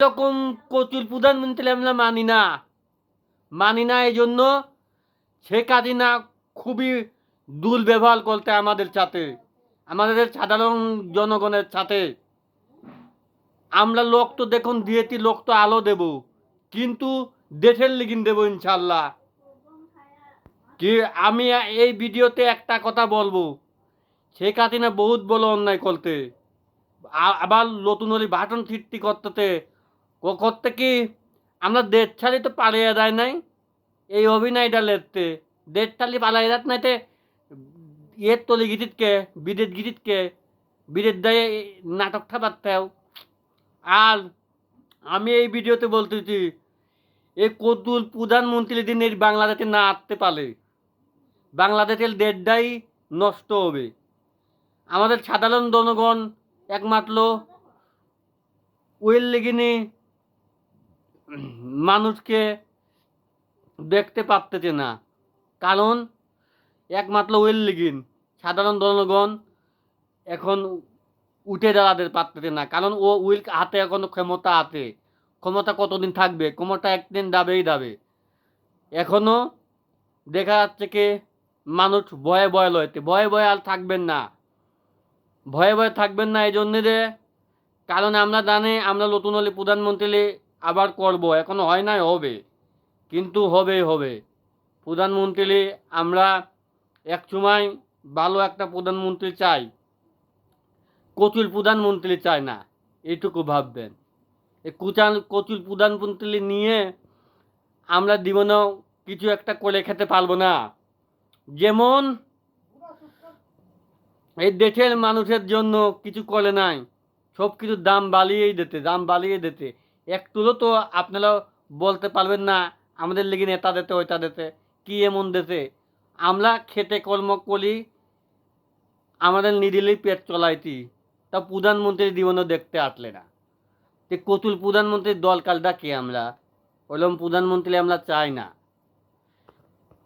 এরকম কচুর প্রধানমন্ত্রী আমরা মানি না। এই জন্য শেখ হাসিনা খুবই দুর্ব্যবহার করতে আমাদের সাথে, আমাদের সাধারণ জনগণের সাথে। আমরা লোক তো দেখুন দিয়েছি, লোক তো আলো দেব, কিন্তু দেশের লিগিন দেব ইনশাল্লাহ। কি আমি এই ভিডিওতে একটা কথা বলবো, শেখ হাসিনা বহুত বড় অন্যায় করতে, আবার নতুন ওই ভাষণ সৃষ্টি করতে কি আমরা দেশ ছাড়ি তো পালিয়ে যায় নাই এই অভিনয়টা লেখতে, দেশ ছাড়ি পালিয়ে যাত নাইতে ইয়ের তলি গিটিতকে বিদেশ দেয় নাটকটা পারতেও। আর আমি এই ভিডিওতে বলতেছি, এই কদ্দুর প্রধানমন্ত্রী দিন এই বাংলাদেশে না আসতে পারে, বাংলাদেশের দেশটাই নষ্ট হবে। আমাদের সাধারণ জনগণ একমাত্র ওয়েল লেগিনে মানুষকে দেখতে পারতেছে না, কারণ একমাত্র ওয়েল লেগিন সাধারণ জনগণ এখন উঠে দাঁড়াতে পারতেছে না, কারণ ও উইল হাতে এখন ক্ষমতা আছে। ক্ষমতা কতদিন থাকবে? ক্ষমতা একদিন যাবে। এখনো দেখা যাচ্ছে কি মানুষ ভয়ে লইতে, ভয়ে আর থাকবেন না, ভয়ে থাকবেন না। এই জন্যে যে কারণ আমরা জানি আমরা নতুন হলে প্রধানমন্ত্রী আবার করব, এখনো হয় নাই, হবে, কিন্তু হবে প্রধানমন্ত্রী। আমরা এক সময় ভালো একটা প্রধানমন্ত্রী চাই, কচুর প্রধানমন্ত্রী চাই না, এইটুকু ভাববেন। এই কচুর প্রধানমন্ত্রী নিয়ে আমরা জীবনেও কিছু একটা করে খেতে পারবো না। যেমন এই দেশের মানুষের জন্য কিছু করে নাই, সব কিছুর দাম বাড়িয়ে দিতে। একটুও তো আপনারা বলতে পারবেন না আমাদের লেগে নেতা দিতে ওইটা দিতে, কি এমন দিতে? আমরা খেতে কর্ম করি, আমাদের নিদিলেই পেট চলাইতি, তা প্রধানমন্ত্রীর জীবনও দেখতে আসলে না। কচুর প্রধানমন্ত্রীর দলকালটা কে? আমরা ওইরকম প্রধানমন্ত্রী আমরা চাই না।